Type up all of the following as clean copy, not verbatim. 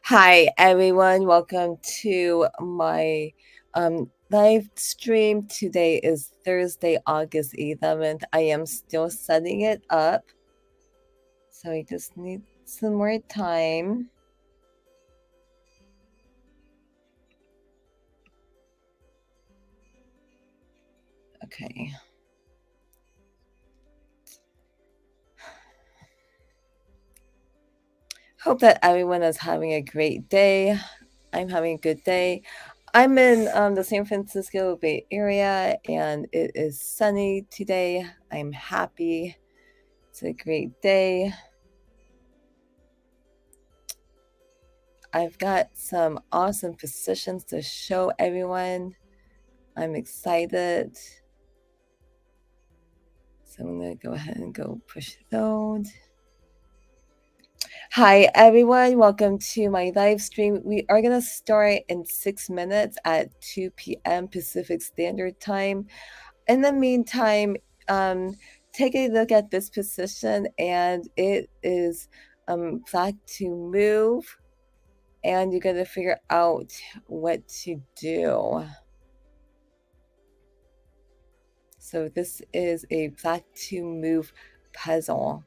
Hi, everyone. Welcome to my live stream. Today is Thursday, August 11th. I am still setting it up. So I just need some more time. Okay. Hope that everyone is having a great day. I'm having a good day. I'm in the San Francisco Bay Area and it is sunny today. I'm happy. It's a great day. I've got some awesome positions to show everyone. I'm excited. So I'm going to go ahead and go push load. Hi, everyone. Welcome to my live stream. We are going to start in 6 minutes at 2 p.m. Pacific Standard Time. In the meantime, take a look at this position, and it is flag to move, and you got to figure out what to do. So this is a flag to move puzzle.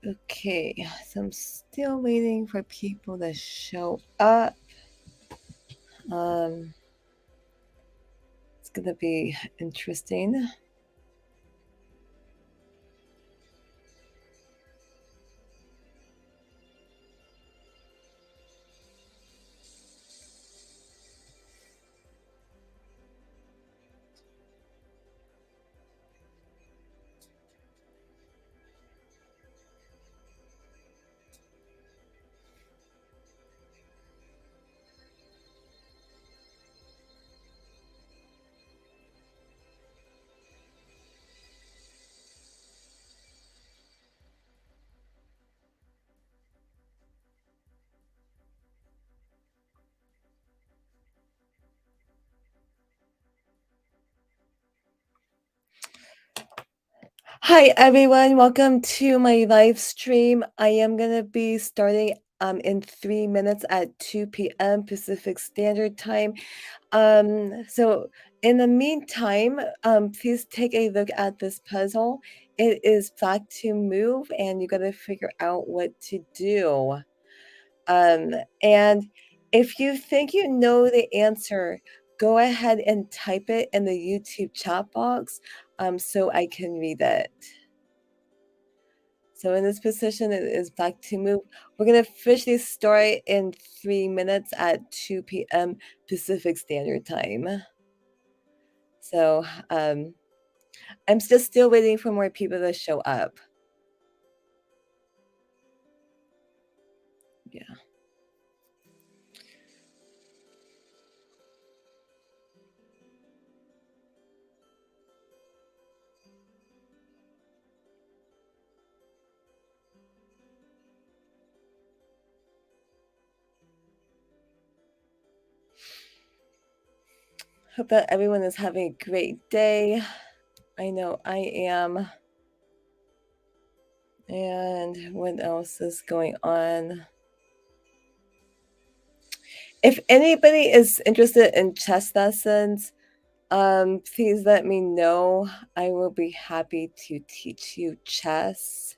Okay, so I'm still waiting for people to show up. It's gonna be interesting. Hi, everyone. Welcome to my live stream. I am going to be starting in 3 minutes at 2 p.m. Pacific Standard Time. So in the meantime, please take a look at this puzzle. It is flag to move, and you got to figure out what to do. And if you think you know the answer, go ahead and type it in the YouTube chat box so I can read it. So in this position, it is flag to move. We're going to officially start in 3 minutes at 2 p.m. Pacific Standard Time. So I'm just still waiting for more people to show up. Yeah. Hope that everyone is having a great day. I know I am. And what else is going on? If anybody is interested in chess lessons, please let me know. I will be happy to teach you chess.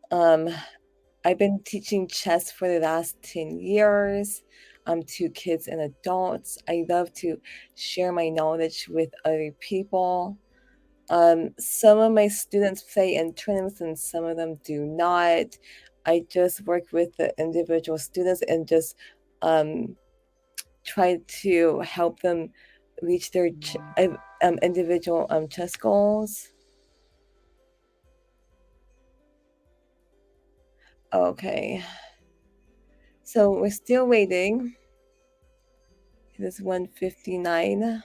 I've been teaching chess for the last 10 years to kids and adults. I love to share my knowledge with other people. Some of my students play in tournaments and some of them do not. I just work with the individual students and just try to help them reach their individual chess goals. Okay. So we're still waiting. It is 1:59.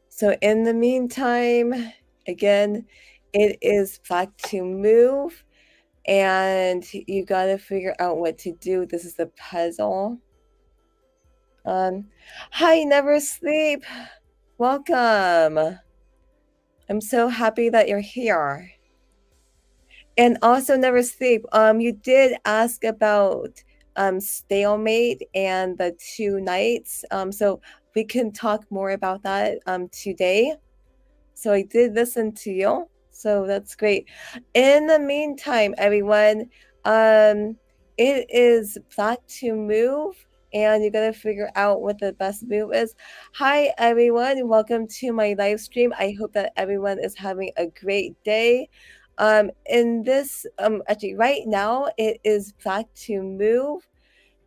So in the meantime, again, it is back to move and you got to figure out what to do. This is the puzzle. Um, Hi, Never Sleep. Welcome. I'm so happy that you're here. And also, Never Sleep. You did ask about stalemate and the 2 nights. So we can talk more about that today. So I did listen to you. So that's great. In the meantime, everyone, it is back to move and you got to figure out what the best move is. Hi, everyone. Welcome to my live stream. I hope that everyone is having a great day. In this, actually, right now, it is back to move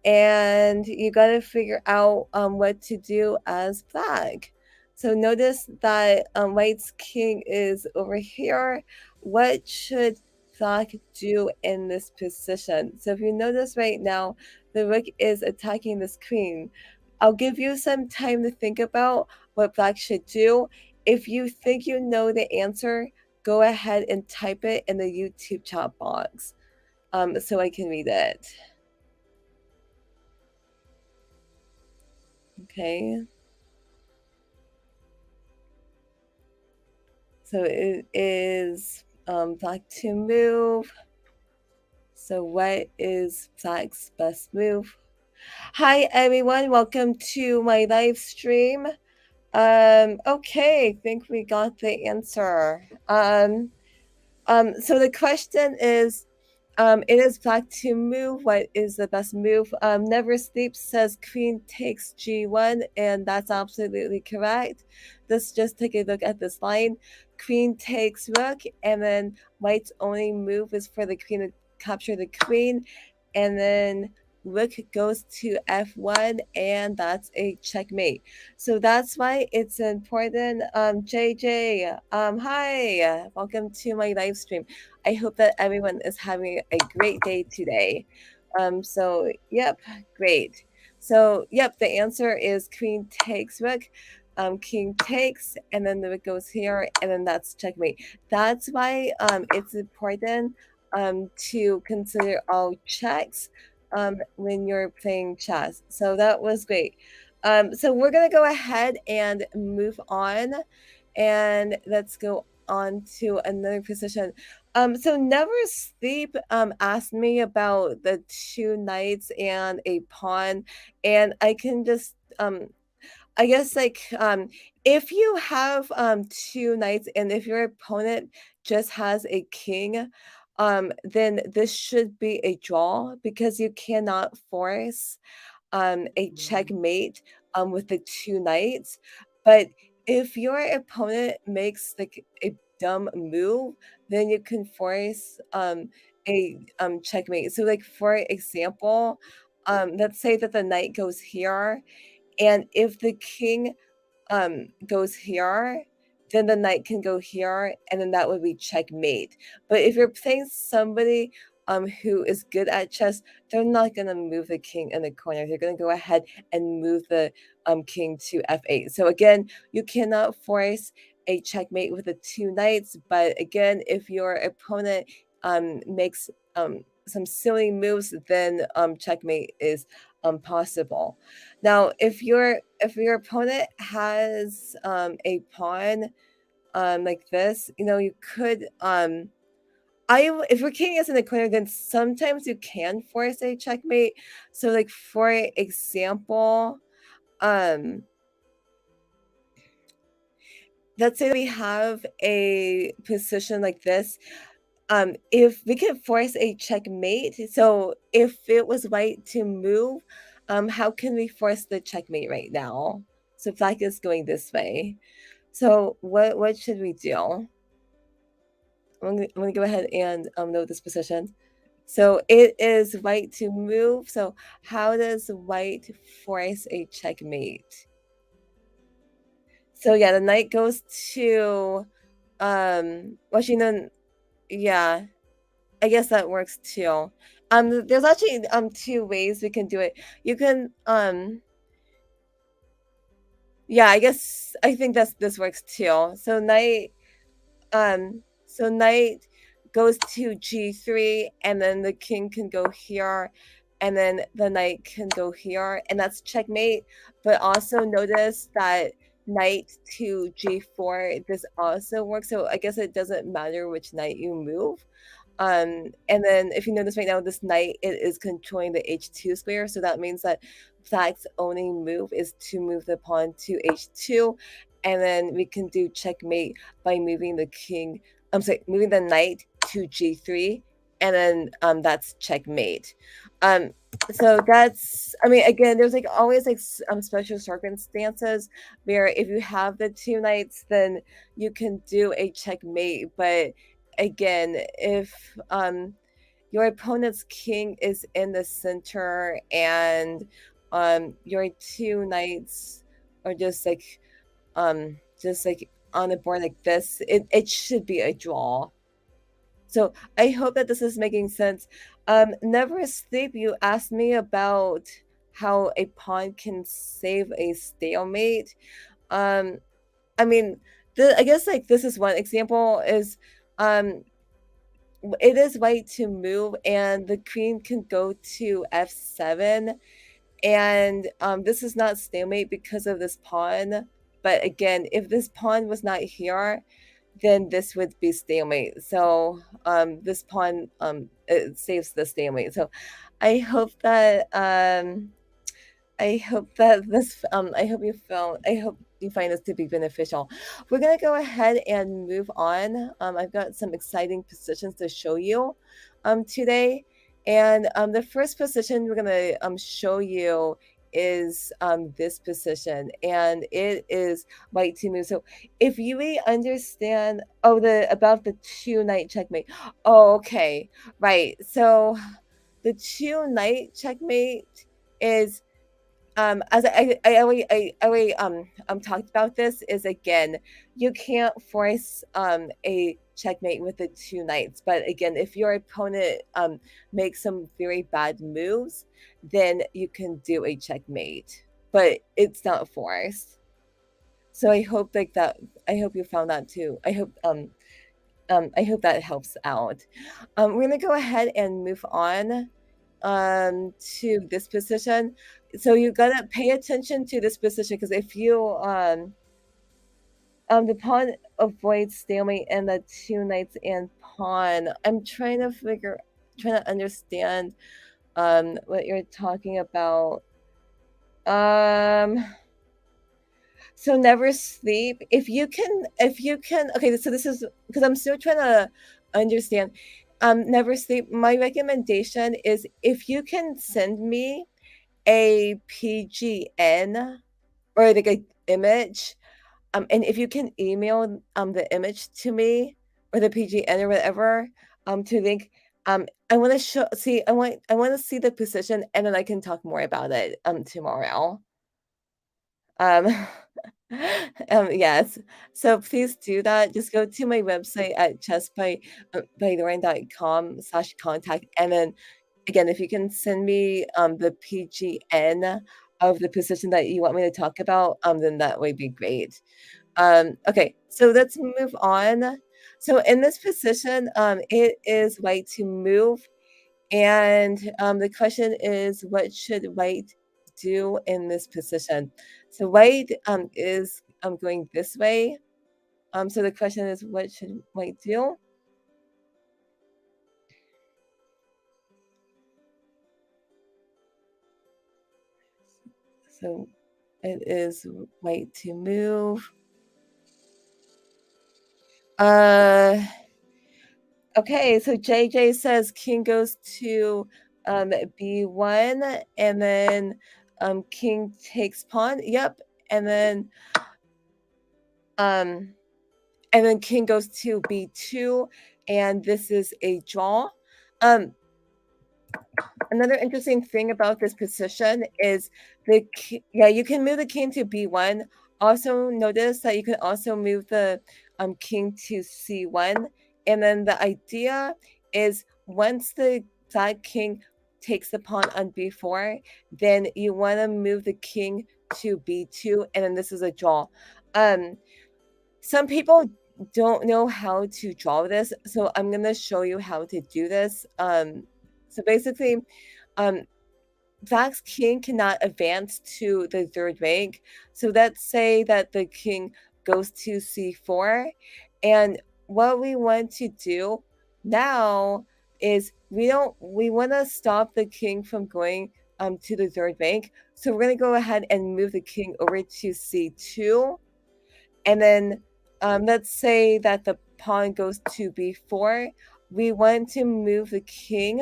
and you got to figure out what to do as flag. So notice that White's king is over here. What should flag do in this position? So if you notice right now, the rook is attacking this queen. I'll give you some time to think about what black should do. If you think you know the answer, go ahead and type it in the YouTube chat box so I can read it. Okay. So it is black to move. So what is black's best move? Hi everyone, welcome to my live stream. Okay, I think we got the answer. So the question is, it is black to move. What is the best move? Never Sleep says queen takes g1, and that's absolutely correct. Let's just take a look at this line. Queen takes rook, and then white's only move is for the queen to capture the queen, and then rook goes to f1, and that's a checkmate. So that's why it's important. JJ, hi, welcome to my live stream. I hope that everyone is having a great day today. So yep, great. So yep, the answer is queen takes rook, king takes, and then the rook goes here, and then that's checkmate. That's why it's important to consider all checks when you're playing chess. So that was great. So we're gonna go ahead and move on, and let's go on to another position. So Never Sleep asked me about the 2 knights and a pawn, and I can just I guess if you have 2 knights and if your opponent just has a king, then this should be a draw because you cannot force a checkmate with the 2 knights. But if your opponent makes like a dumb move, then you can force a checkmate. So like for example, let's say that the knight goes here, and if the king goes here, then the knight can go here, and then that would be checkmate. But if you're playing somebody who is good at chess, they're not gonna move the king in the corner. They're gonna go ahead and move the king to f8. So again, you cannot force a checkmate with the 2 knights. But again, if your opponent makes some silly moves, then checkmate is possible. Now, if your opponent has a pawn like this, you could if your king is in the corner, then sometimes you can force a checkmate. So, like for example, um, let's say we have a position like this. If we can force a checkmate, so if it was white to move, how can we force the checkmate right now? So black is going this way. So what should we do? I'm gonna go ahead and note this position. So it is white to move. So how does white force a checkmate? So yeah, the knight goes to well, yeah, I guess that works too. There's actually two ways we can do it. You can yeah, I think this works too. So knight goes to g3, and then the king can go here, and then the knight can go here, and that's checkmate. But also notice that knight to g4, this also works. So I guess it doesn't matter which knight you move. And then if you notice right now, this knight, it is controlling the h2 square. So that means that black's only move is to move the pawn to h2. And then we can do checkmate by moving the king, I'm sorry, moving the knight to g3. And then that's checkmate. Um, so that's, I mean, again, there's like always like special circumstances where if you have the two knights, then you can do a checkmate. But again, if your opponent's king is in the center and your two knights are just like on the board like this, it should be a draw. So I hope that this is making sense. Never Sleep, you asked me about how a pawn can save a stalemate. Um, I mean, I guess like this is one example is um it is white to move, and the queen can go to f7, and this is not stalemate because of this pawn. But again, if this pawn was not here, then this would be stalemate. So this pawn it saves the stalemate. So I hope that I hope that this I hope you find this to be beneficial. We're gonna go ahead and move on. I've got some exciting positions to show you today. And the first position we're gonna show you is this position, and it is white to move. So if you really understand the about the two knight checkmate. Oh, okay. Right. So the two knight checkmate is as I talked about, this is, again, you can't force a checkmate with the two knights. But again, if your opponent makes some very bad moves, then you can do a checkmate, but it's not forced. So I hope like that. I hope you found that too. I hope that helps out. We're gonna go ahead and move on to this position. So you gotta pay attention to this position, because if you the pawn avoids stalemate and the two knights and pawn. I'm trying to understand what you're talking about. So Never Sleep. If you can okay, so this is because I'm still trying to understand. Never Sleep, my recommendation is if you can send me a PGN or like a image, and if you can email the image to me or the PGN or whatever, to link, I want to I want to see the position, and then I can talk more about it tomorrow. Um, yes. So please do that. Just go to my website at chessby.lauren.com/contact. And then again, if you can send me the PGN of the position that you want me to talk about, then that would be great. Okay, so let's move on. So in this position, it is white to move. And the question is, what should white do in this position? So white is going this way. So the question is, what should white do? So it is white to move. Uh, okay, so JJ says king goes to B1, and then king takes pawn. Yep, and then um king goes to B2, and this is a draw. Um, Another interesting thing about this position is yeah, you can move the king to b1. Also notice that you can also move the king to c1, and then the idea is once the side king takes the pawn on b4, then you want to move the king to b2, and then this is a draw. Some people don't know how to draw this, so I'm going to show you how to do this. So basically, um, Black's king cannot advance to the third rank. So let's say that the king goes to c4, and what we want to do now is we want to stop the king from going to the third rank. So we're going to go ahead and move the king over to c2, and then let's say that the pawn goes to b4. We want to move the king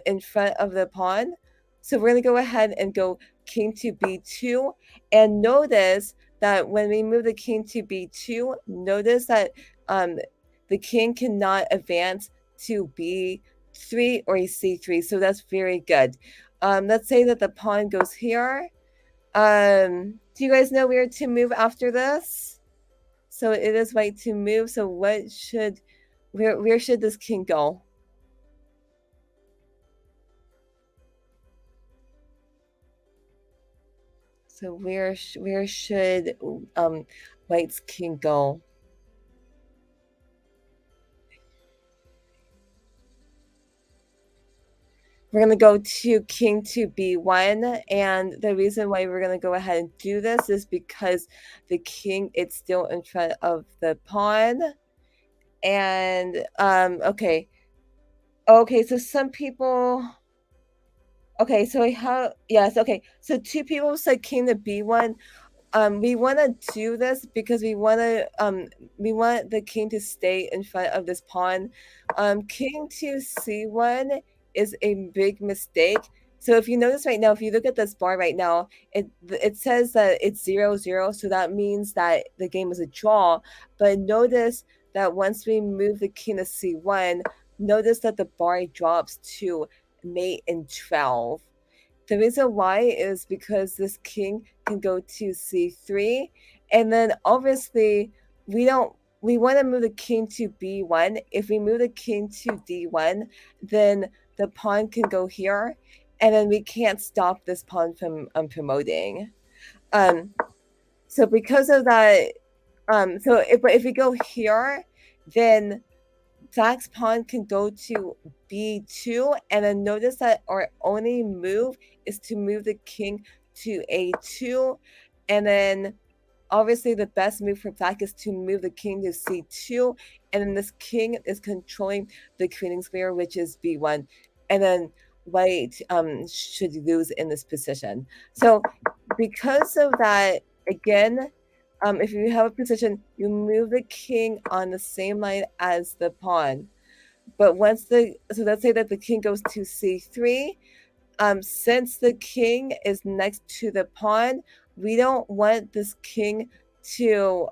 in front of the pawn. So we're going to go ahead and go king to b2. And notice that when we move the king to b2, notice that the king cannot advance to b3 or c3. So that's very good. Let's say that the pawn goes here. Do you guys know where to move after this? So it is white to move. So where should this king go? So where should white's king go? We're going to go to king to b1, and the reason why we're going to go ahead and do this is because the king, it's still in front of the pawn. And okay, so some people, okay, so yes, okay, so two people said king to b1. We want to do this because we want the king to stay in front of this pawn. King to c1 is a big mistake. So if you notice right now, if you look at this bar right now, it says that it's 0-0, so that means that the game is a draw. But notice that once we move the king to c1, notice that the bar drops to mate in 12. The reason why is because this king can go to c3, and then obviously we want to move the king to b1. If we move the king to d1, then the pawn can go here, and then we can't stop this pawn from promoting. Um, so because of that, if we go here, then Black's pawn can go to b2, and then notice that our only move is to move the king to a2, and then obviously the best move for Black is to move the king to c2, and then this king is controlling the queening square, which is b1, and then white should lose in this position. So because of that, again, if you have a position, you move the king on the same line as the pawn. But so let's say that the king goes to c3. Since the king is next to the pawn, we don't want this king to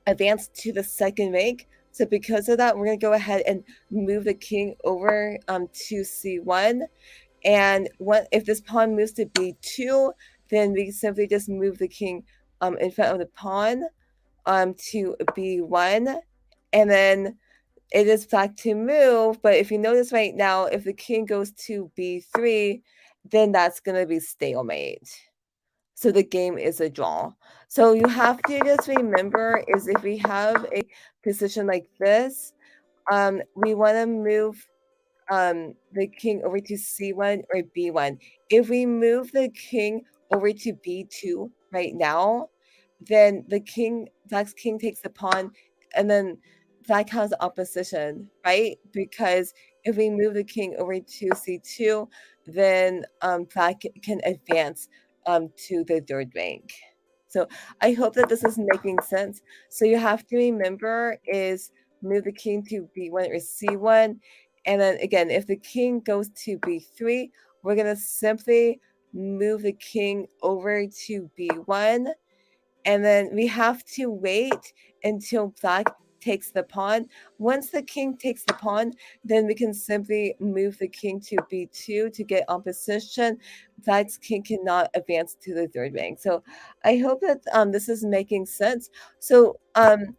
advance to the second rank. So because of that, we're going to go ahead and move the king over to c1. And if this pawn moves to b2, then we simply just move the king in front of the pawn to b1. And then it is Black to move. But if you notice right now, if the king goes to b3, then that's going to be stalemate. So the game is a draw. So you have to just remember is if we have a position like this, we want to move the king over to C1 or B1. If we move the king over to B2 right now, then Black's king takes the pawn, and then Black has opposition, right? Because if we move the king over to C2, then Black can advance to the third rank. So I hope that this is making sense. So you have to remember is move the king to B1 or C1. And then again, if the king goes to B3, we're going to simply move the king over to B1. And then we have to wait until Black takes the pawn. Once the king takes the pawn, then we can simply move the king to B2 to get opposition. Black's king cannot advance to the third rank. So I hope that this is making sense. So um,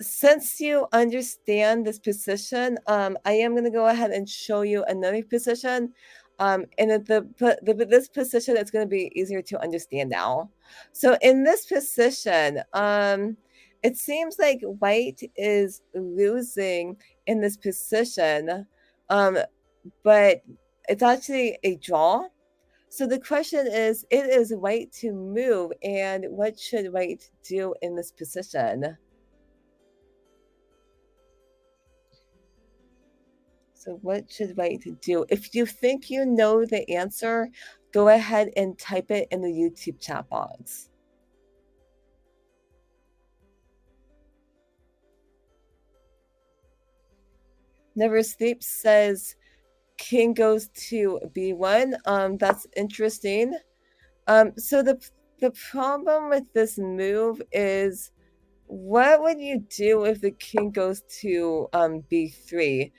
since you understand this position, I am going to go ahead and show you another position. And this position is going to be easier to understand now. So in this position, it seems like white is losing in this position, but it's actually a draw. So the question is, it is white to move, and what should white do in this position? So what should white do? If you think you know the answer, go ahead and type it in the YouTube chat box. Never Sleep says king goes to B1. That's interesting. So the problem with this move is, what would you do if the king goes to B3?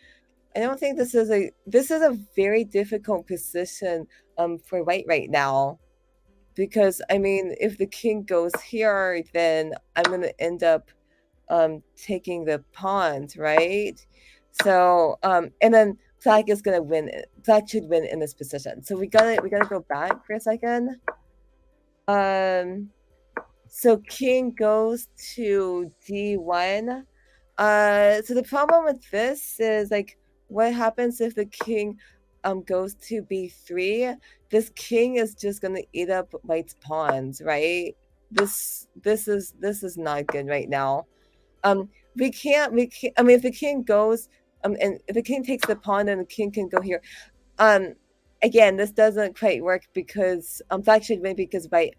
I don't think this is a very difficult position for white right now, because I mean, if the king goes here, then I'm going to end up taking the pawns, right? So and then Black is going to win. Black should win in this position. So we gotta go back for a second. So king goes to D1. So the problem with this is, like, what happens if the king goes to B3? This king is just gonna eat up white's pawns, right? This is not good right now. We can't, I mean, if the king goes and if the king takes the pawn, then the king can go here. Um, Again, this doesn't quite work because Black should win because Black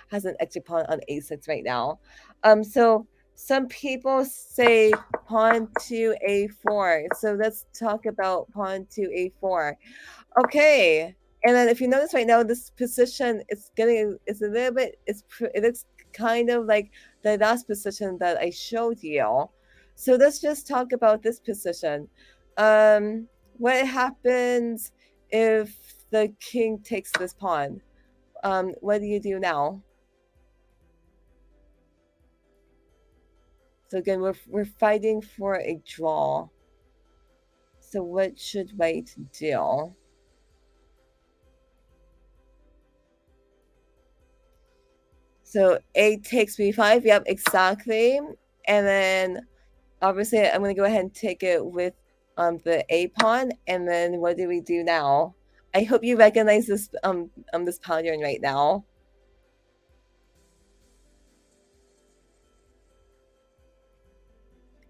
has an extra pawn on A6 right now. So some people say pawn to A4. So let's talk about pawn to A4. Okay. And then if you notice right now, this position it's a little bit it looks kind of like the last position that I showed you. So let's just talk about this position. What happens if the king takes this pawn? What do you do now? So again, we're fighting for a draw. So what should white do? So A takes B5. Yep, exactly. And then obviously I'm going to go ahead and take it with the A pawn. And then what do we do now? I hope you recognize this pattern right now.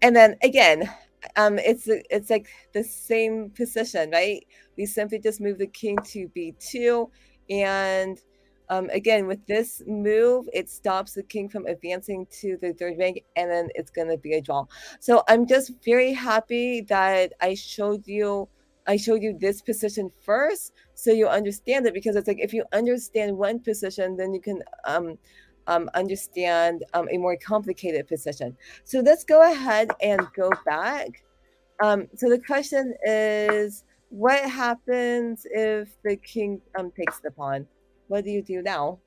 And then again, it's like the same position, right? We simply just move the king to B2, and again, with this move, it stops the king from advancing to the third rank, and then it's going to be a draw. So I'm just very happy that I showed you this position first, so you understand it, because it's like if you understand one position, then you can understand a more complicated position. So let's go ahead and go back. So the question is, what happens if the king takes the pawn? What do you do now?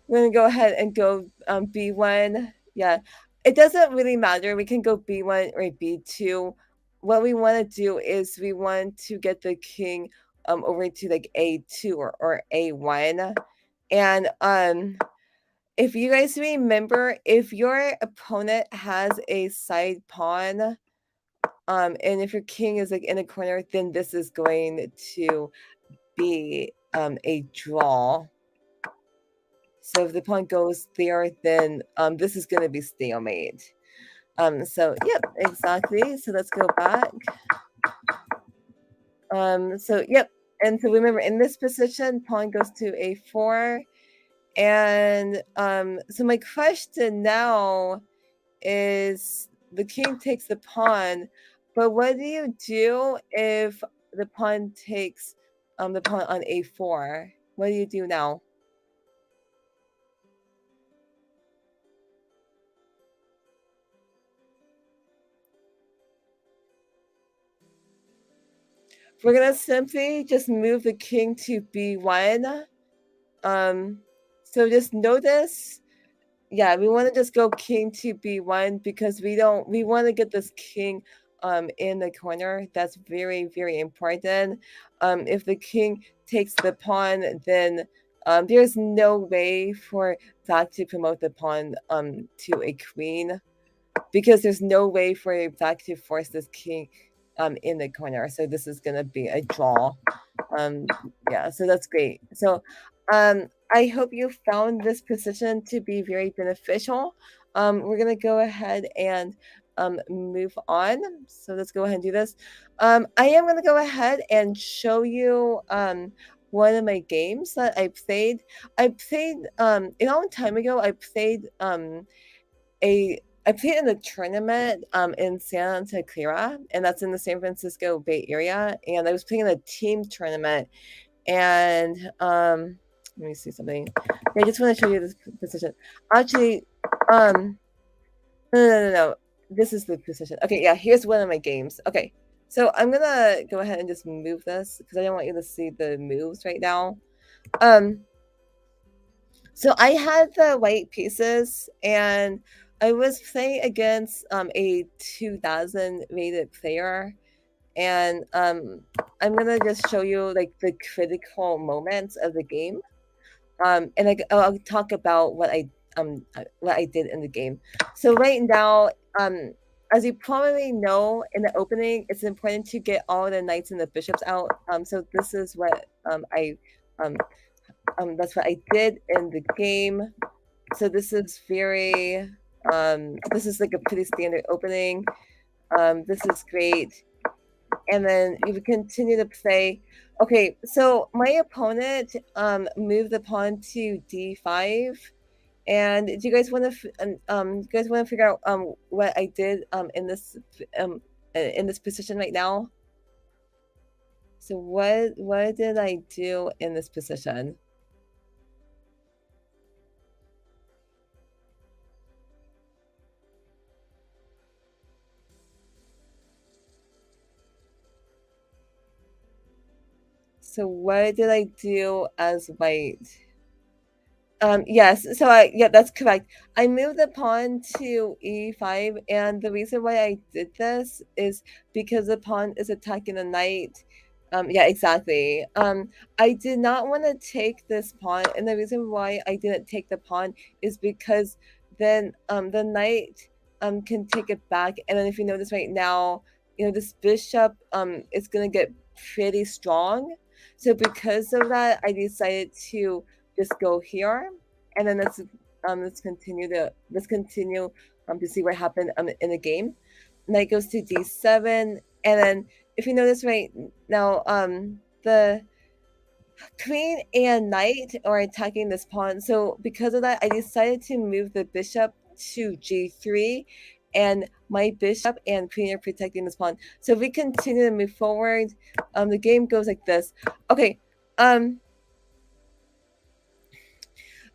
We're gonna go ahead and go B1. Yeah, it doesn't really matter. We can go b1 or b2. What we want to do is we want to get the king over to like a2 or a1. And if you guys remember, if your opponent has a side pawn, and if your king is like in a corner, then this is going to be a draw. So if the pawn goes there, then this is going to be stalemate. So yep, exactly. So let's go back. So yep, and so remember in this position, pawn goes to a4, and so my question now is the king takes the pawn, but what do you do if the pawn takes the pawn on a4? What do you do now? We're gonna simply just move the king to b1. So just notice, yeah, we want to just go king to b1 because we want to get this king in the corner. That's very, very important. If the king takes the pawn, then there's no way for that to promote the pawn to a queen, because there's no way for black to force this king in the corner. So this is gonna be a draw. Um, yeah, so that's great. So I hope you found this position to be very beneficial. We're gonna go ahead and move on. So let's go ahead and do this. I am gonna go ahead and show you one of my games that I played. I played a long time ago. I played in a tournament in Santa Clara, and that's in the San Francisco Bay Area. And I was playing in a team tournament. And let me see something. Yeah, I just want to show you this position. Actually, no. This is the position. Okay, yeah, here's one of my games. Okay, so I'm gonna go ahead and just move this because I don't want you to see the moves right now. So I had the white pieces, and I was playing against a 2000 rated player, and I'm gonna just show you like the critical moments of the game, and I'll talk about what I did in the game. So right now, as you probably know, in the opening, it's important to get all the knights and the bishops out. So this is what I um, that's what I did in the game. So this is very this is like a pretty standard opening. This is great. And then you would continue to play. Okay, so my opponent moved the pawn to d5. And do you guys want to you guys want to figure out what I did um in this position right now? So what did I do in this position? So what did I do as white? Yes, so yeah, that's correct. I moved the pawn to e5, and the reason why I did this is because the pawn is attacking the knight. Yeah, exactly. I did not want to take this pawn, and the reason why I didn't take the pawn is because then the knight can take it back, and then if you notice right now, you know, this bishop is gonna get pretty strong. So because of that, I decided to just go here, and then let's continue to see what happened in the game. Knight goes to d7, and then if you notice right now, the queen and knight are attacking this pawn. So because of that, I decided to move the bishop to g3, and my bishop and queen are protecting this pawn. So if we continue to move forward, the game goes like this. Okay,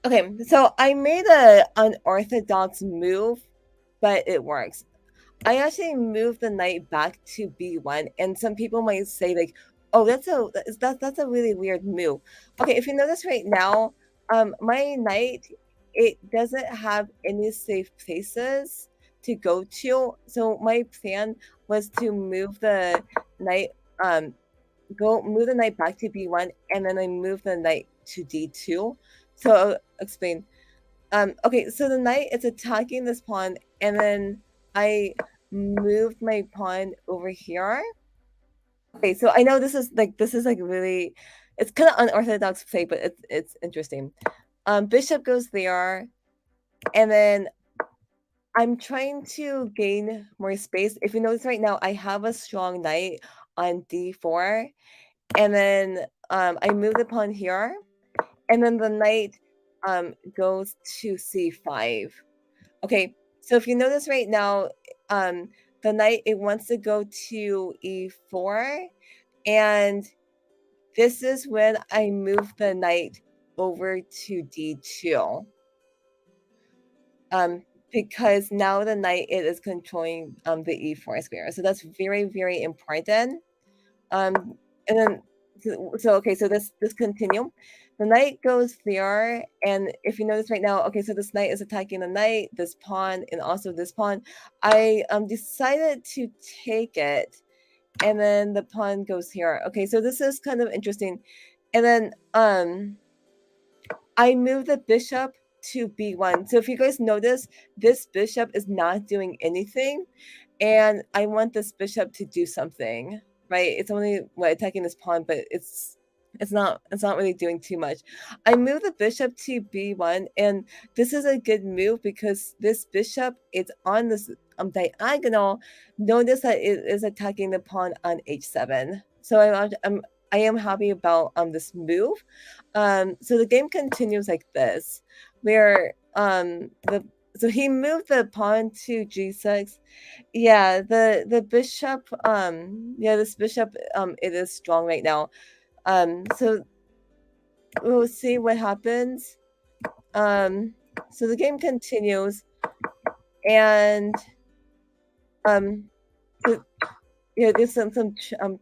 okay, so I made a unorthodox move, but it works. I actually moved the knight back to b1, and some people might say like, "Oh, that's a really weird move." Okay, if you notice right now, my knight, it doesn't have any safe places. to go to. So my plan was to move the knight, move the knight back to b1, and then I move the knight to d2. So I'll explain. Okay, so the knight is attacking this pawn, and then I moved my pawn over here. Okay, so I know this is like really, it's kind of unorthodox play, but it's interesting. Bishop goes there, and then I'm trying to gain more space. If you notice right now, I have a strong knight on d4, and then I move the pawn here, and then the knight goes to c5. Okay, so if you notice right now, the knight, it wants to go to e4, and this is when I move the knight over to d2. Because now the knight, it is controlling the e4 square. So that's very, very important. And then so okay, so this continue. The knight goes there, and if you notice right now, okay, so this knight is attacking the knight, this pawn, and also this pawn. I decided to take it, and then the pawn goes here. Okay, so this is kind of interesting. And then I move the bishop to b1. So if you guys notice, this bishop is not doing anything, and I want this bishop to do something, right? It's only attacking this pawn, but it's not really doing too much. I move the bishop to b1, and this is a good move because this bishop is on this diagonal. Notice that it is attacking the pawn on h7. So I am happy about this move. So the game continues like this, where the so he moved the pawn to g6. Yeah, the bishop, yeah, this bishop, it is strong right now. So we'll see what happens. So the game continues, and so, yeah, there's some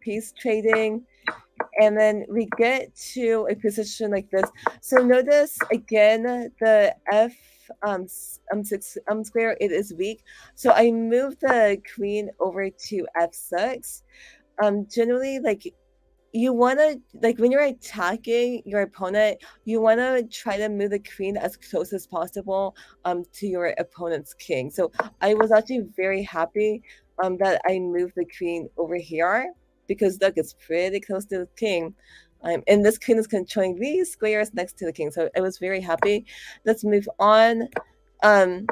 piece trading, and then we get to a position like this. So notice again the f six square, it is weak. So I move the queen over to f6. Generally, like, you want to, like, when you're attacking your opponent, you want to try to move the queen as close as possible to your opponent's king. So I was actually very happy that I moved the queen over here, because look, it's pretty close to the king. And this queen is controlling these squares next to the king, so I was very happy. Let's move on. Right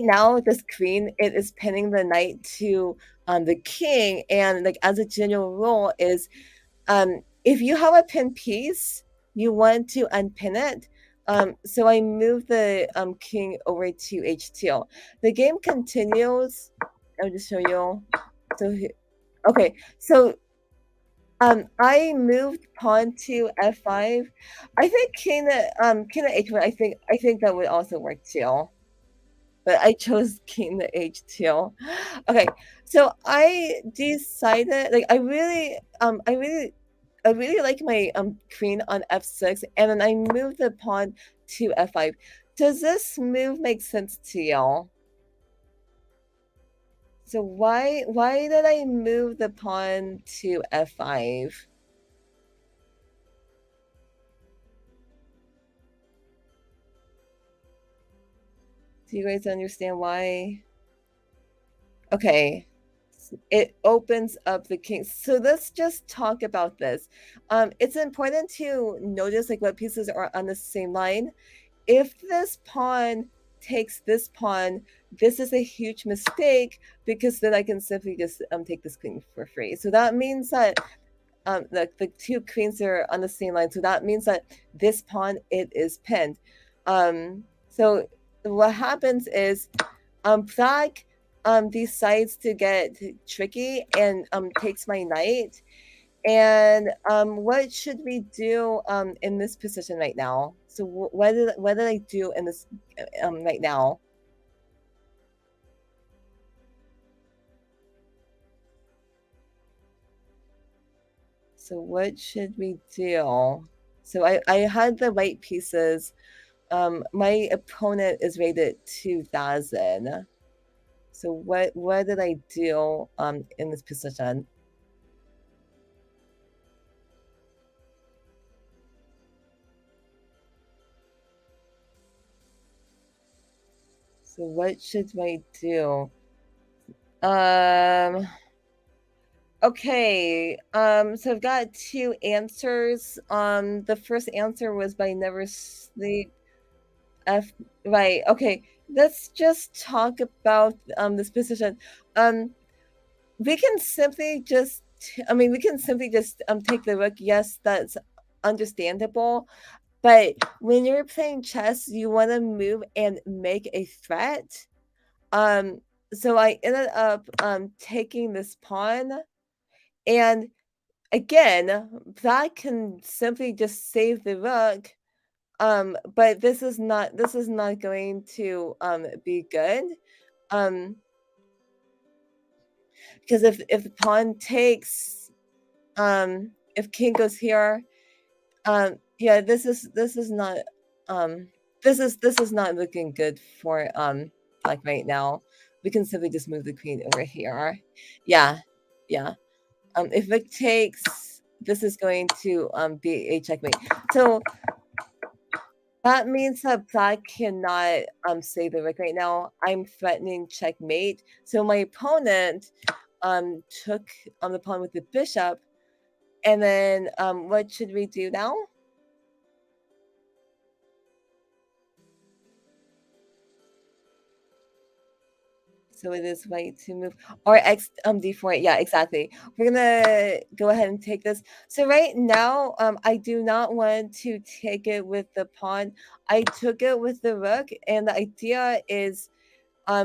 now, this queen, it is pinning the knight to the king, and like, as a general rule is, if you have a pin piece, you want to unpin it. So I move the king over to h2. The game continues. I'll just show you. So okay, so I moved pawn to f5. I think king to h1. I think that would also work too, but I chose king to h2. Okay, so I decided, like, I really like my queen on f6, and then I move the pawn to f5. Does this move make sense to y'all? So why did I move the pawn to f5? Do you guys understand why? Okay. It opens up the king. So let's just talk about this. It's important to notice, like, what pieces are on the same line. If this pawn takes this pawn, this is a huge mistake, because then I can simply just take this queen for free. So that means that the two queens are on the same line. So that means that this pawn, it is pinned. So what happens is black decides to get tricky and takes my knight. And what should we do in this position right now? So what did I do in this right now? So what should we do? So I had the white pieces my opponent is rated 2000. So what did I do in this position? So what should I do? Um okay. So I've got two answers. The first answer was by never sleep. F right. Okay. Let's just talk about this position. Um we can simply just I mean we can simply just take the rook. Yes, that's understandable. But when you're playing chess, you want to move and make a threat. Um, so I ended up taking this pawn, and again, black can simply just save the rook. But this is not going to be good. Um, because if the pawn takes, if king goes here, yeah, this is not um this is not looking good for like right now. We can simply just move the queen over here. Yeah, yeah. If it takes, this is going to be a checkmate. So that means that black cannot save the rook right now. I'm threatening checkmate. So my opponent took the pawn with the bishop, and then what should we do now? So it is white to move or x d4. Yeah, exactly. We're gonna go ahead and take this. So right now, I do not want to take it with the pawn. I took it with the rook, and the idea is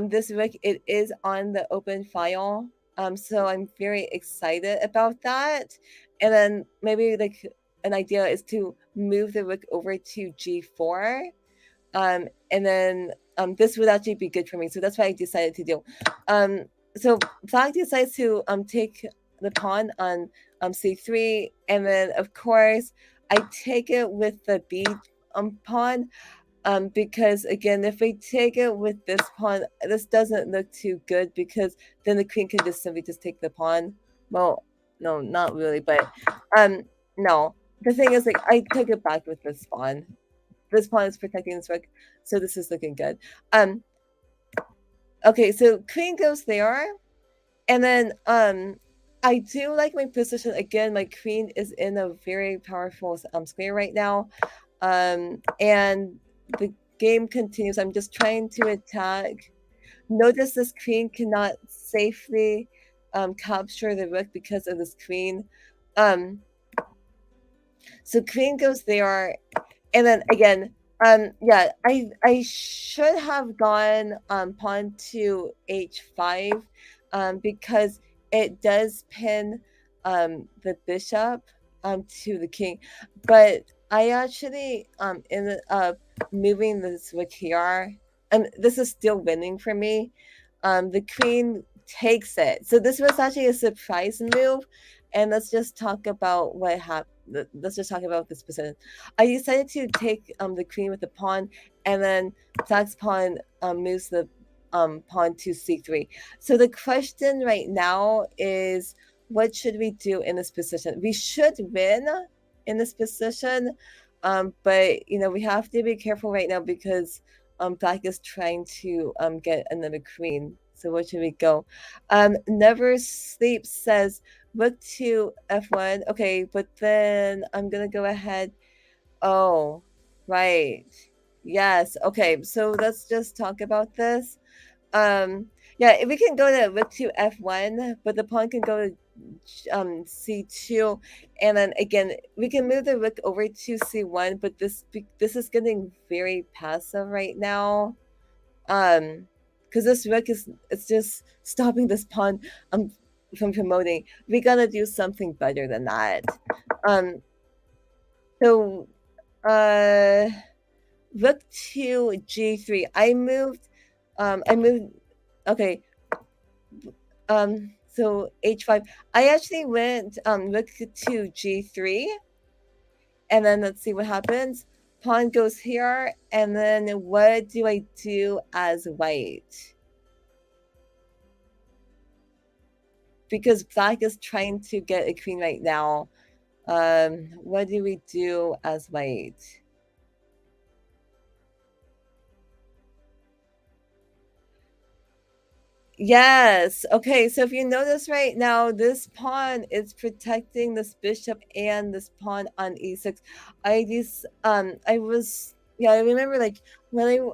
this rook, it is on the open file. So I'm very excited about that. And then maybe like an idea is to move the rook over to g4. And then this would actually be good for me. So that's what I decided to do. So black decides to take the pawn on c3, and then of course I take it with the b pawn. Because again, if we take it with this pawn, this doesn't look too good because then the queen can just simply just take the pawn. Well, no, not really, but um, no. The thing is, like, I take it back with this pawn. This pawn is protecting this rook, so this is looking good. Okay, so queen goes there, and then I do like my position. Again, my queen is in a very powerful square right now. And the game continues. I'm just trying to attack. Notice this queen cannot safely capture the rook because of this queen. Um, so queen goes there, and then again, yeah, I should have gone pawn to h5, because it does pin the bishop to the king, but I actually ended up moving this rook here, and this is still winning for me. The queen takes it, so this was actually a surprise move, and let's just talk about what happened. Let's just talk about this position. I decided to take the queen with the pawn, and then black's pawn moves the pawn to c3. So the question right now is, what should we do in this position? We should win in this position, but we have to be careful right now because black is trying to get another queen. So what should we go? Never Sleep says rook to f1. Okay, but then I'm gonna go ahead. Oh, right. Yes. Okay. So let's just talk about this. Yeah, we can go to rook to f1, but the pawn can go to c2, and then again we can move the rook over to c1. But this is getting very passive right now. Because this rook is it's just stopping this pawn from promoting. We gotta do something better than that. Um, so uh, rook to g3. I moved. Okay. So h5. I actually went rook to g3, and then let's see what happens. pawn goes here, and then what do I do as white? Because black is trying to get a queen right now. What do we do as white? Yes. Okay, so if you notice right now, this pawn is protecting this bishop and this pawn on e6. I was, yeah, I remember like when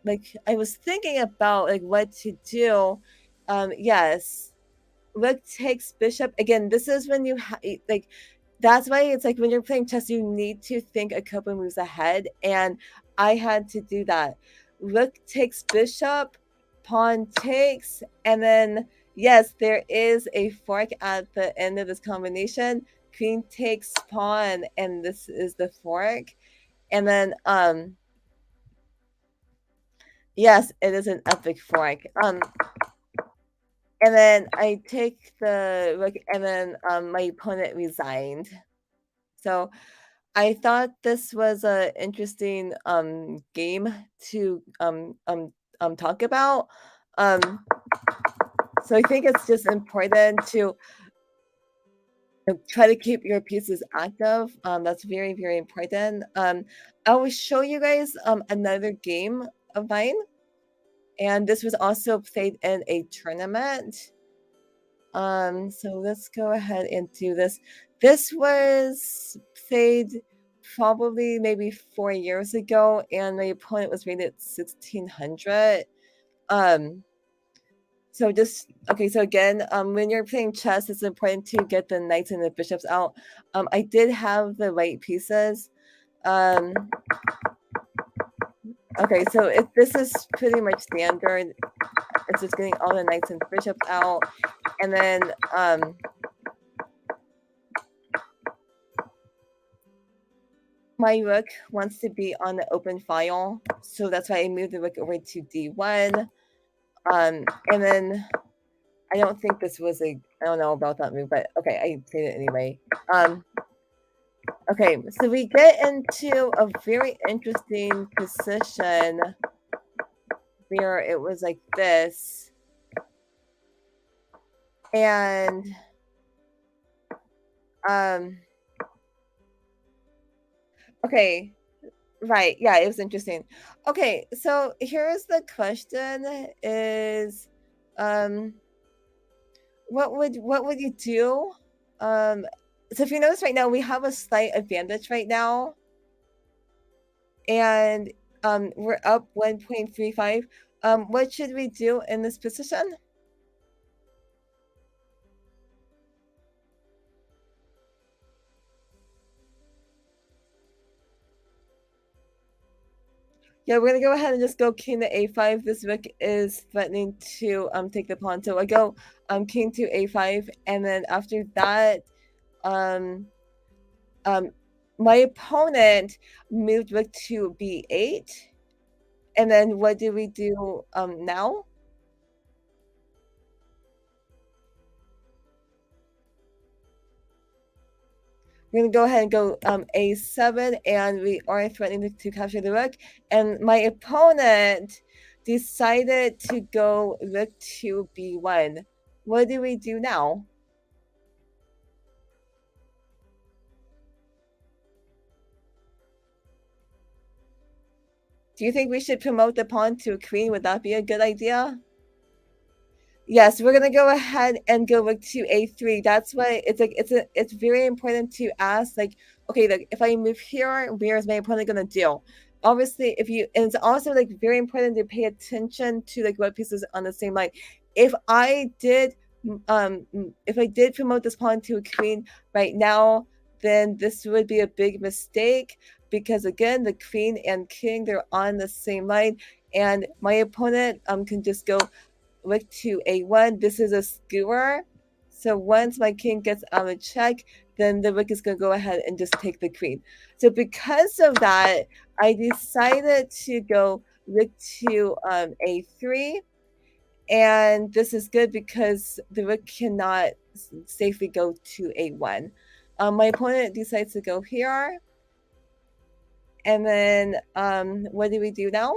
like I was thinking about like what to do. Yes, rook takes bishop. Again, this is when you like that's why it's like when you're playing chess, you need to think a couple moves ahead. And I had to do that. Rook takes bishop, pawn takes, and then yes, there is a fork at the end of this combination. Queen takes pawn, and this is the fork. And then yes, it is an epic fork. And then I take the rook, and then my opponent resigned. So I thought this was a interesting game to talk about. Um, so I think it's just important to try to keep your pieces active. That's very, very important. I will show you guys another game of mine. And this was also played in a tournament. So let's go ahead and do this. This was played probably maybe 4 years ago, and my opponent was rated 1600. So just okay, so again, when you're playing chess, it's important to get the knights and the bishops out. I did have the white pieces. Okay, so this is pretty much standard. It's just getting all the knights and bishops out, and then my rook wants to be on the open file, so that's why I moved the rook over to d1. And then I don't think this was I don't know about that move, but okay, I played it anyway. Okay, so we get into a very interesting position where it was like this. And okay, right, yeah, it was interesting. Okay, so here's the question is what would you do? So if you notice right now, we have a slight advantage right now. And we're up 1.35. What should we do in this position? Yeah, we're gonna go ahead and just go king to a5. This rook is threatening to take the pawn. So I go king to a5, and then after that, my opponent moved rook to b8. And then what do we do now? We're gonna go ahead and go a7, and we are threatening to capture the rook. And my opponent decided to go rook to b1. What do we do now? Do you think we should promote the pawn to a queen? Would that be a good idea? Yes, we're gonna go ahead and go rook to a3. That's why it's like it's very important to ask, like, okay, like if I move here, where is my opponent gonna do? Obviously, if you and it's also like very important to pay attention to like what pieces on the same line. If I did promote this pawn to a queen right now, then this would be a big mistake because again, the queen and king, they're on the same line, and my opponent can just go rook to a1. This is a skewer. So once my king gets out of check, then the rook is going to go ahead and just take the queen. So because of that, I decided to go rook to a3. And this is good because the rook cannot safely go to a1. My opponent decides to go here. And then what do we do now?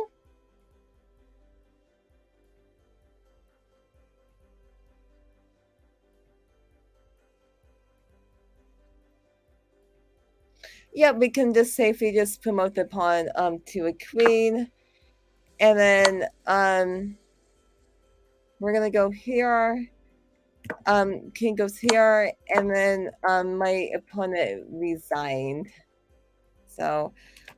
Yeah, we can just safely just promote the pawn to a queen. And then we're gonna go here. King goes here, and then my opponent resigned. So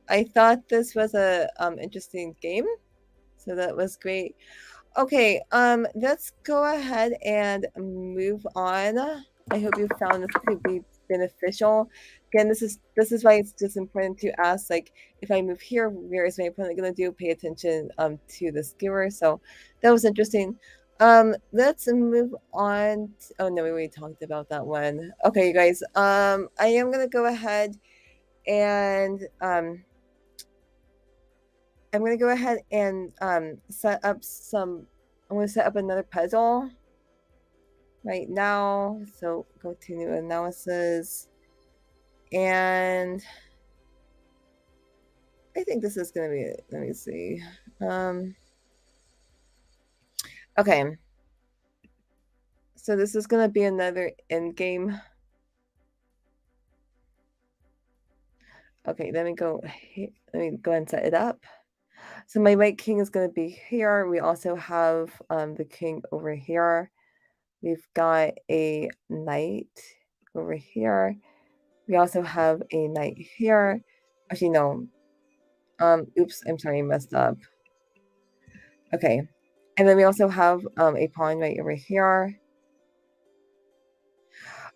I thought this was a interesting game. So that was great. Okay, let's go ahead and move on. I hope you found this to be beneficial. Again, this is why it's just important to ask, like, if I move here, where is my opponent gonna do? Pay attention to the skewer. So that was interesting. Let's move on. Oh no, we already talked about that one. Okay, you guys. I am gonna go ahead and I'm gonna go ahead and set up some. I'm gonna set up another puzzle right now. So go to new analysis, and I think this is gonna be it. Let me see. Okay, so this is gonna be another end game. Okay, let me go. Let me go and set it up. So my white king is gonna be here. We also have the king over here. We've got a knight over here. We also have a knight here. Actually, no. Oops, I'm sorry, I messed up. Okay. And then we also have a pawn right over here.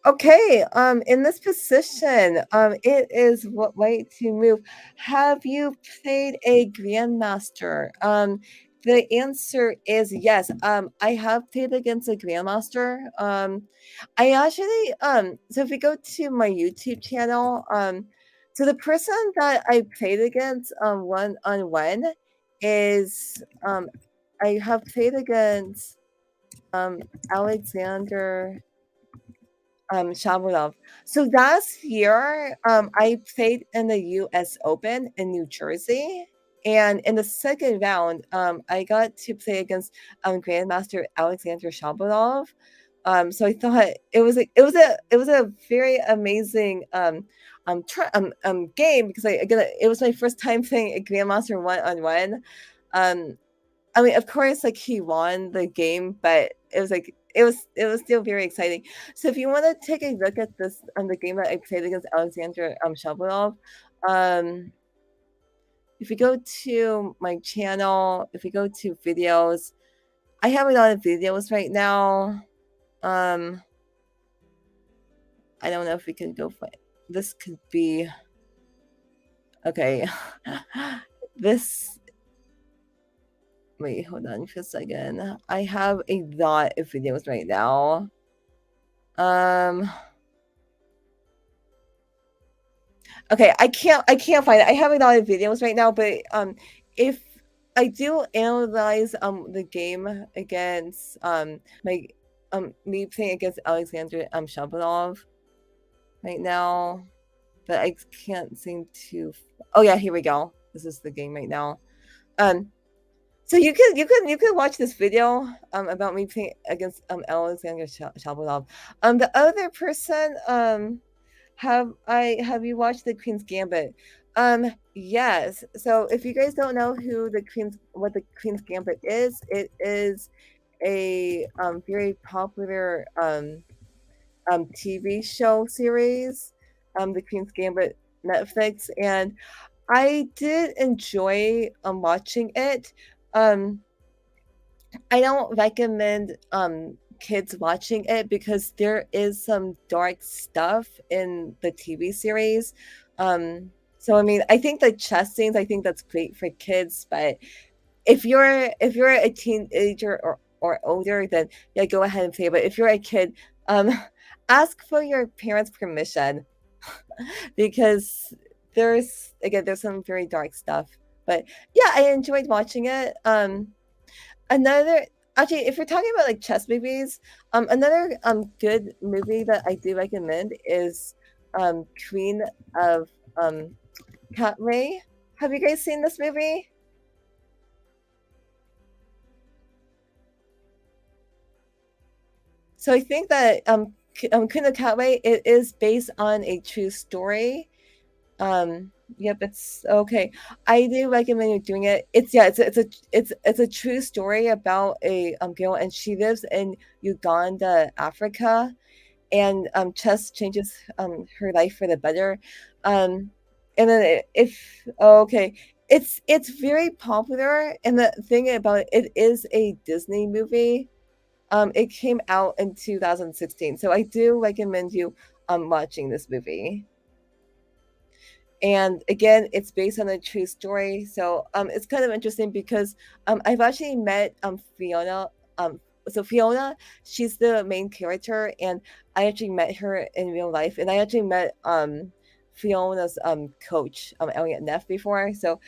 Okay, in this position, it is what way to move. Have you played a grandmaster? The answer is yes. I have played against a grandmaster. I actually so if we go to my YouTube channel, so the person that I played against one on one is I have played against Alexander Shabanov. So last year, I played in the U.S. Open in New Jersey, and in the second round, I got to play against Grandmaster Alexander Shabanov. So I thought it was a very amazing game because again it was my first time playing a Grandmaster one on one. I mean, of course, like he won the game, but it was like it was still very exciting. So if you want to take a look at this the game that I played against Alexander Shabanov, um, if you go to my channel, if you go to videos, I have a lot of videos right now. Um, I don't know if we can go for this. Could be okay. This wait, hold on for a second. I have a lot of videos right now. Um, okay, I can't find it. I have a lot of videos right now, but if I do analyze the game against my me playing against Alexander Shabanov right now, but I can't seem to. Oh yeah, here we go. This is the game right now. Um, so you could watch this video about me playing against Alexander Shabanov. The other person have you watched the Queen's Gambit? Yes. So if you guys don't know what the Queen's Gambit is, it is a very popular TV show series, the Queen's Gambit Netflix, and I did enjoy watching it. Um, I don't recommend kids watching it because there is some dark stuff in the TV series. So I mean, I think the chess scenes, I think that's great for kids, but if you're a teenager or older, then yeah, go ahead and play. But if you're a kid, um, ask for your parents' permission because there's some very dark stuff. But yeah, I enjoyed watching it. Another Actually, if you're talking about like chess movies, another good movie that I do recommend is Queen of Cat Ray. Have you guys seen this movie? So I think that Kuna Katway, it is based on a true story. Yep, it's okay. I do recommend you doing it. It's yeah, it's a true story about a girl, and she lives in Uganda, Africa, and chess changes her life for the better. Um, and then if oh, okay, it's very popular, and the thing about it, it is a Disney movie. It came out in 2016, so I do recommend you watching this movie. And again, it's based on a true story, so it's kind of interesting because I've actually met Fiona. So Fiona, she's the main character, and I actually met her in real life, and I actually met Fiona's coach, Elliot Neff, before. So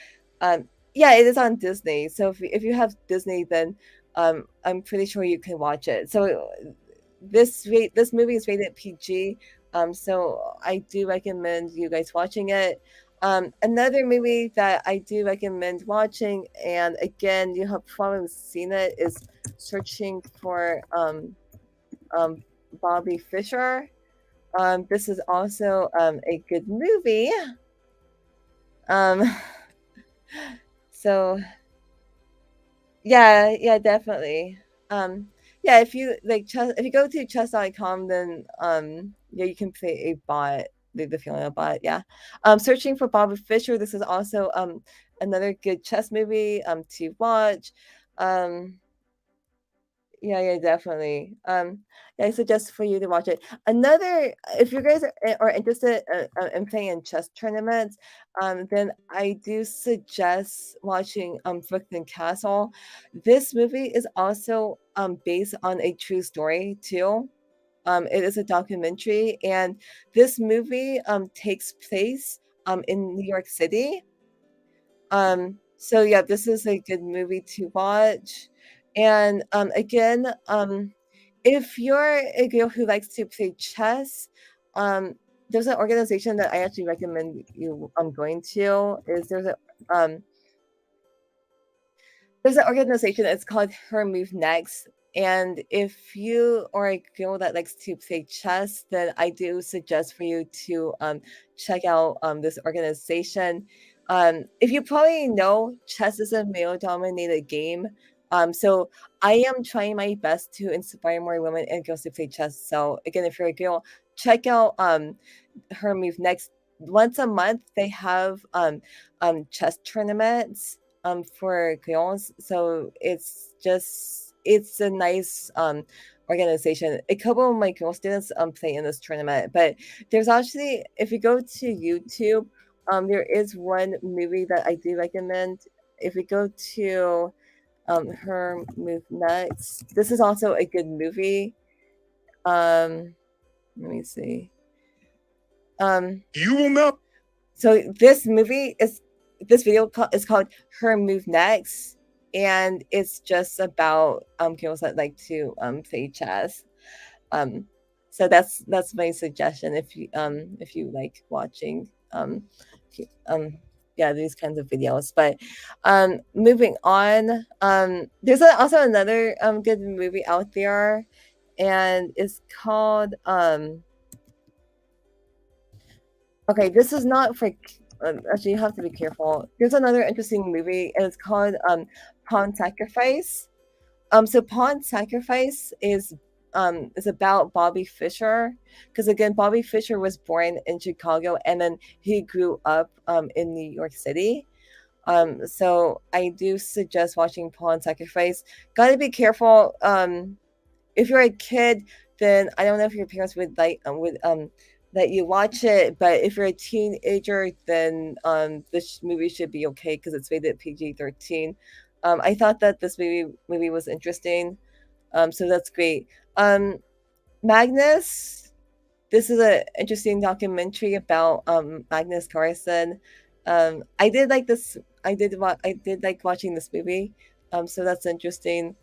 yeah, it is on Disney. So if you have Disney, then I'm pretty sure you can watch it. So this movie is rated PG. So I do recommend you guys watching it. Another movie that I do recommend watching, and again, you have probably seen it, is Searching for um, Bobby Fischer. This is also a good movie. Um, so yeah, yeah, definitely. Um, yeah, if you like chess, if you go to chess.com, then yeah, you can play a bot, the Fiona bot. Yeah. Searching for Bobby Fischer. This is also another good chess movie to watch. Um, yeah, yeah, definitely. Yeah, I suggest for you to watch it. Another, if you guys are interested in playing in chess tournaments, then I do suggest watching Brooklyn Castle. This movie is also based on a true story too. It is a documentary, and this movie takes place in New York City. So yeah, this is a good movie to watch. And again, if you're a girl who likes to play chess, there's an organization that I actually recommend you going to. Is there's an organization, it's called Her Move Next. And if you are a girl that likes to play chess, then I do suggest for you to check out this organization. If you probably know, chess is a male dominated game. So I am trying my best to inspire more women and girls to play chess. So again, if you're a girl, check out Her Move Next. Once a month, they have chess tournaments for girls. So it's a nice organization. A couple of my girl students play in this tournament, but there's actually, if you go to YouTube, there is one movie that I do recommend. If we go to Her Move Next, this is also a good movie. Let me see. You will know. So this video is called Her Move Next, and it's just about girls that like to play chess. Um, so that's my suggestion if you like watching um yeah, these kinds of videos. But moving on, there's also another good movie out there, and it's called okay, this is not for actually, you have to be careful. There's another interesting movie, and it's called Pawn Sacrifice. So Pawn Sacrifice is about Bobby Fischer, because again, Bobby Fischer was born in Chicago, and then he grew up in New York City. So I do suggest watching Pawn Sacrifice. Gotta be careful. If you're a kid, then I don't know if your parents would like would let you watch it. But if you're a teenager, then this movie should be okay because it's rated PG-13. I thought that this movie was interesting. So that's great. Magnus. This is an interesting documentary about Magnus Carlsen. I did like this. I did like watching this movie. So that's interesting.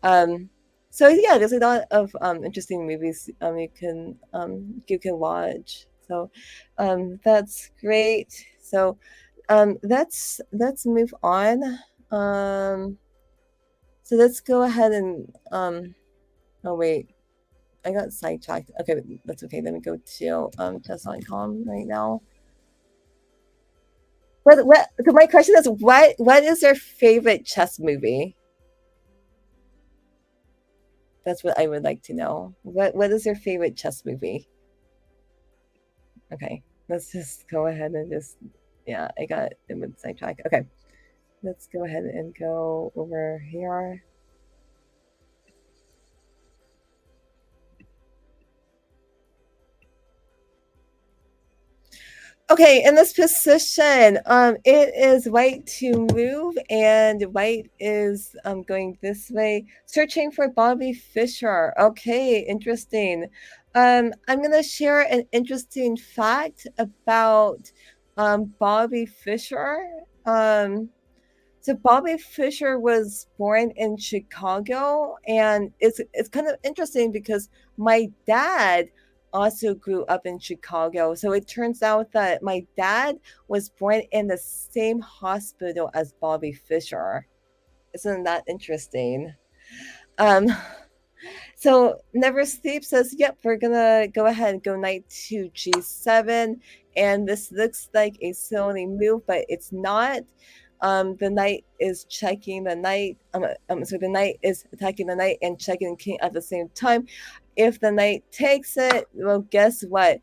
Um, so yeah, there's a lot of interesting movies you can watch. So that's great. So let's move on. So let's go ahead and oh wait, I got sidetracked. Okay, that's okay. Let me go to chess.com right now. What so my question is what is your favorite chess movie? That's what I would like to know. What is your favorite chess movie? Okay, let's just go ahead and just yeah, I got it with sidetrack. Okay, let's go ahead and go over here. Okay, in this position, it is white to move, and white is going this way, searching for Bobby Fischer. Okay, interesting. I'm gonna share an interesting fact about Bobby Fischer. So Bobby Fischer was born in Chicago, and it's kind of interesting because my dad also grew up in Chicago. So it turns out that my dad was born in the same hospital as Bobby Fischer. Isn't that interesting? Um, so Never Sleep says, yep, we're gonna go ahead and go knight to g7. And this looks like a silly move, but it's not. The knight is checking the knight. So the knight is attacking the knight and checking the king at the same time. If the knight takes it, well, guess what?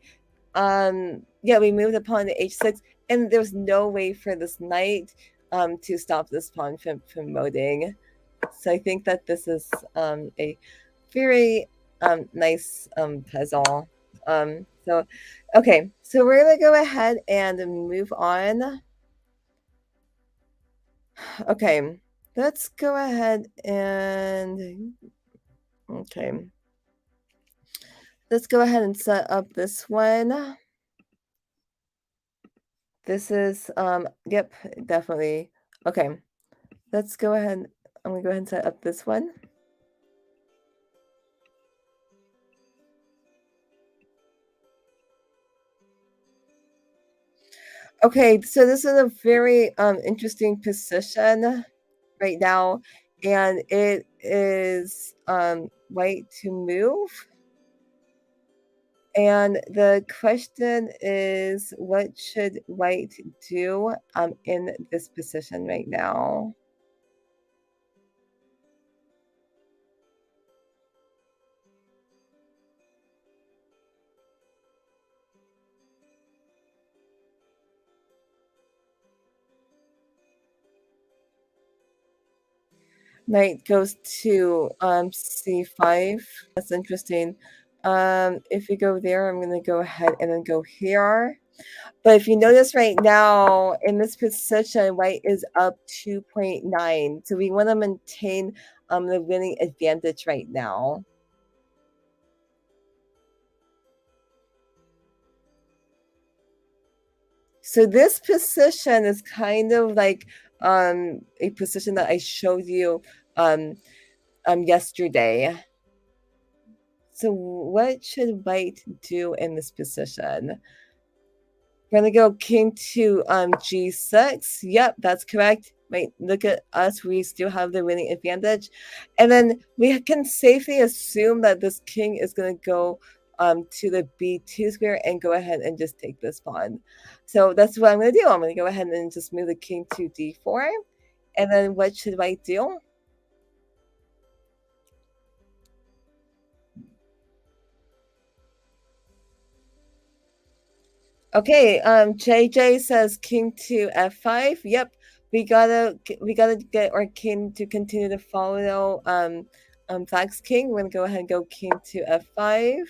Yeah, we moved the pawn to h6, and there's no way for this knight to stop this pawn from moting. So I think that this is a very nice puzzle. So, okay, so we're gonna go ahead and move on. Okay, let's go ahead and okay, let's go ahead and set up this one. This is yep, definitely. Okay, let's go ahead. I'm gonna go ahead and set up this one. Okay, so this is a very interesting position right now, and it is white to move. And the question is, what should white do in this position right now? Knight goes to c5. That's interesting. If you go there, I'm going to go ahead and then go here. But if you notice right now, in this position, white is up 2.9. So we want to maintain the winning advantage right now. So this position is kind of like a position that I showed you yesterday. So what should white do in this position? We're gonna go king to g6. Yep, that's correct. Right, look at us. We still have the winning advantage, and then we can safely assume that this king is gonna go to the b2 square and go ahead and just take this pawn. So that's what I'm gonna do. I'm gonna go ahead and just move the king to d4, and then what should white do? Okay, JJ says king to f5. Yep, we gotta get our king to continue to follow Fox king. We're gonna go ahead and go king to f5,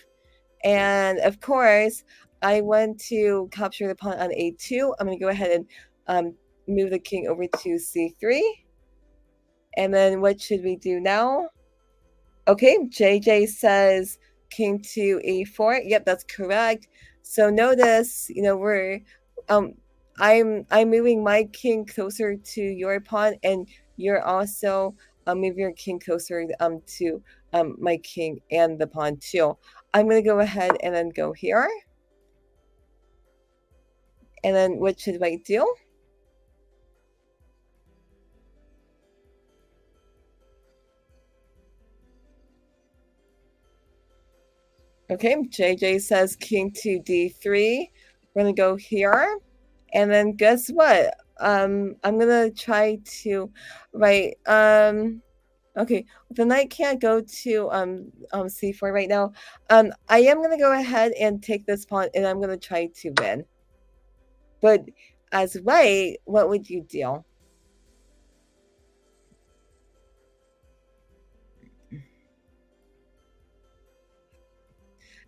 and of course, I want to capture the pawn on a2. I'm gonna go ahead and move the king over to c3, and then what should we do now? Okay, JJ says king to e4. Yep, that's correct. So notice, we're I'm moving my king closer to your pawn, and you're also moving your king closer to my king and the pawn too. I'm gonna go ahead and then go here. And then what should white do? Okay, JJ says king to d3. We're gonna go here, and then guess what? I'm gonna try to write. Okay, the knight can't go to c4 right now. I am gonna go ahead and take this pawn, and I'm gonna try to win. But as white, what would you do?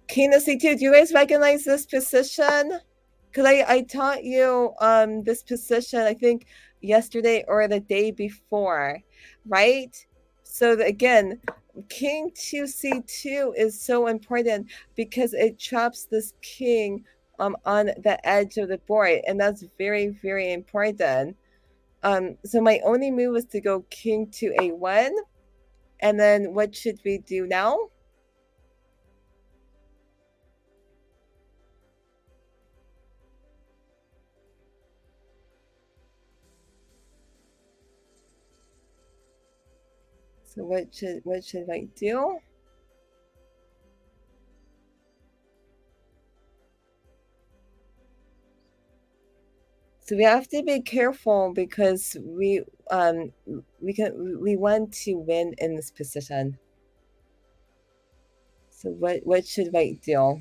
King to c2. Do you guys recognize this position? Because I taught you this position, I think yesterday or the day before, right? So again, king to c2 is so important because it traps this king on the edge of the board, and that's very, very important. So my only move is to go king to a1, and then what should we do now? So what should I do? So we have to be careful because we want to win in this position. So what should white do?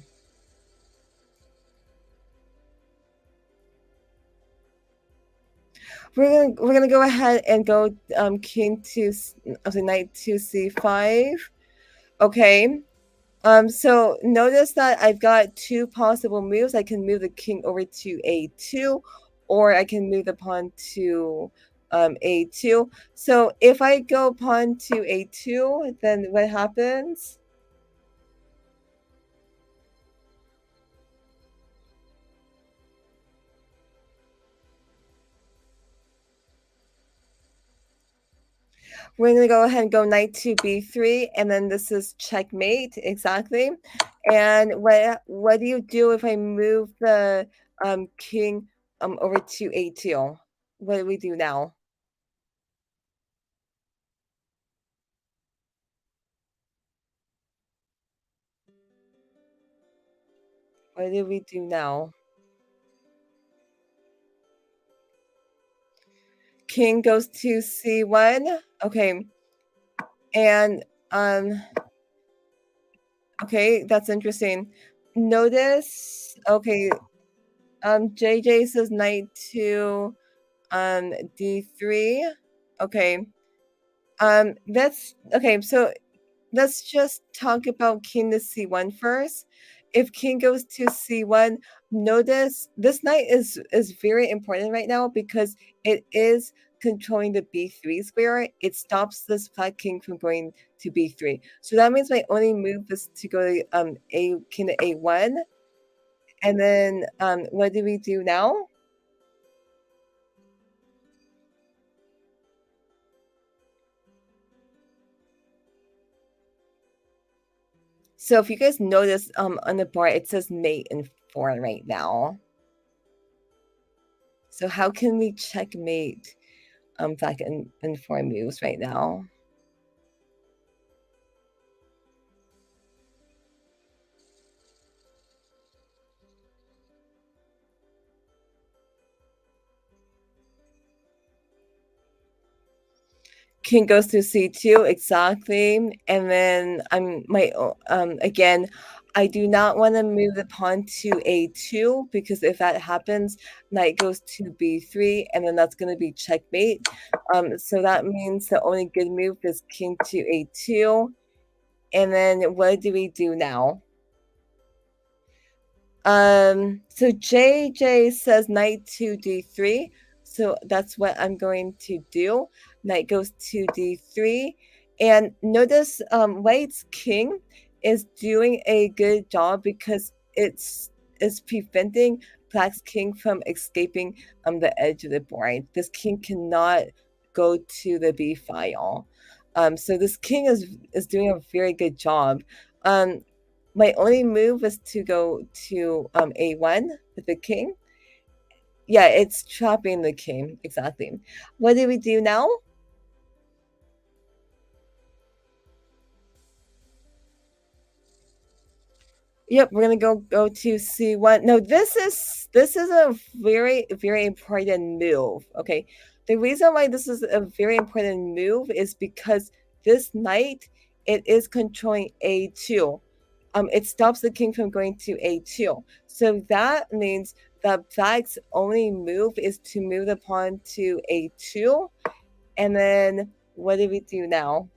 We're gonna go ahead and go king to knight to c5. Okay. So notice that I've got two possible moves. I can move the king over to a2, or I can move the pawn to a2. So if I go pawn to a2, then what happens? We're going to go ahead and go knight to b3, and then this is checkmate, exactly. And what do you do if I move the king over to a2? What do we do now? What do we do now? King goes to c1. Okay. And okay, that's interesting. Notice, okay, JJ says knight to d3. Okay. That's okay, so let's just talk about king to c1 first. If king goes to c1, notice this knight is very important right now because it is controlling the b3 square. It stops this black king from going to b3. So that means my only move is to go to a king to a1. And then what do we do now? So if you guys notice on the board, it says mate in 4 right now. So how can we checkmate back in 4 moves right now? King goes to c2, exactly. And then again, I do not want to move the pawn to a2 because if that happens, knight goes to b3, and then that's going to be checkmate. So that means the only good move is king to a2. And then what do we do now? So JJ says knight to d3. So that's what I'm going to do. Knight goes to d3. And notice white's king is doing a good job because it's preventing black's king from escaping the edge of the board. This king cannot go to the b file. So this king is doing a very good job. My only move is to go to a1 with the king. Yeah, it's trapping the king, exactly. What do we do now? Yep, we're gonna go to C1. No, this is a very important move. Okay, the reason why this is a very important move is because this knight, it is controlling A2. It stops the king from going to A2. So that means that black's only move is to move the pawn to A2, and then what do we do now?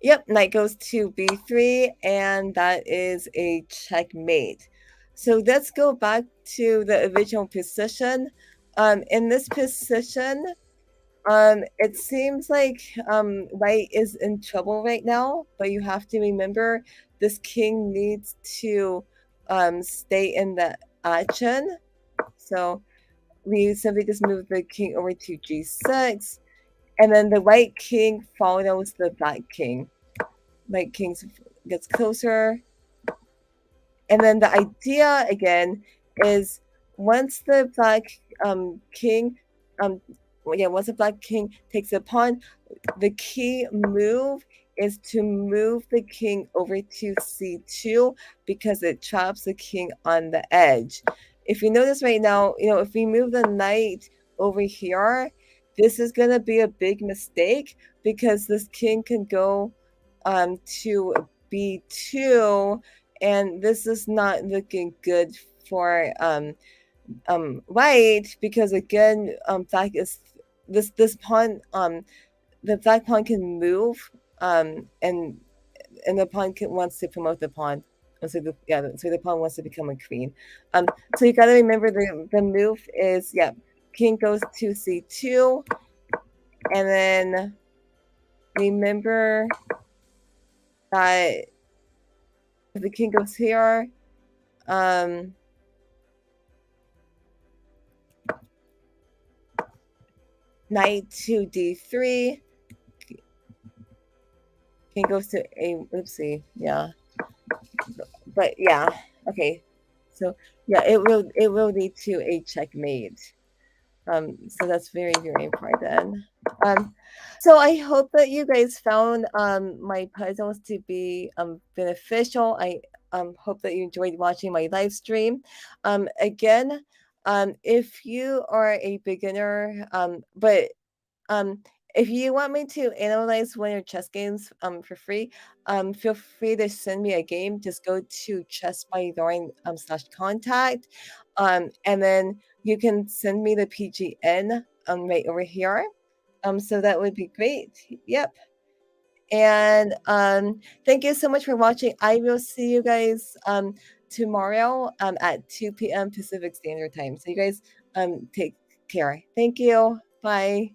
Yep, knight goes to b3, and that is a checkmate. So let's go back to the original position. In this position, it seems like white is in trouble right now, but you have to remember this king needs to stay in the action. So we simply just move the king over to g6, and then the white king follows the black king. White king gets closer, and then the idea again is once the black king um once the black king takes a pawn, the key move is to move the king over to c2 because it traps the king on the edge. If you notice right now, if we move the knight over here, this is going to be a big mistake because this king can go to b2, and this is not looking good for white, because again black is this pawn, the black pawn can move, and the pawn wants to promote the pawn. So the pawn wants to become a queen. So you got to remember the move is, yeah, king goes to c2, and then remember that if the king goes here, knight to d3, king goes to a, oopsie, yeah, but yeah, okay, so yeah, it will lead to a checkmate. So that's very important. um so I hope that you guys found my puzzles to be beneficial. I hope that you enjoyed watching my live stream. Again, if you are a beginner, but um, if you want me to analyze one of your chess games for free, feel free to send me a game. Just go to chess by Lauren /contact. And then you can send me the PGN right over here. So that would be great. Yep. And thank you so much for watching. I will see you guys tomorrow at 2 p.m. Pacific Standard Time. So you guys take care. Thank you. Bye.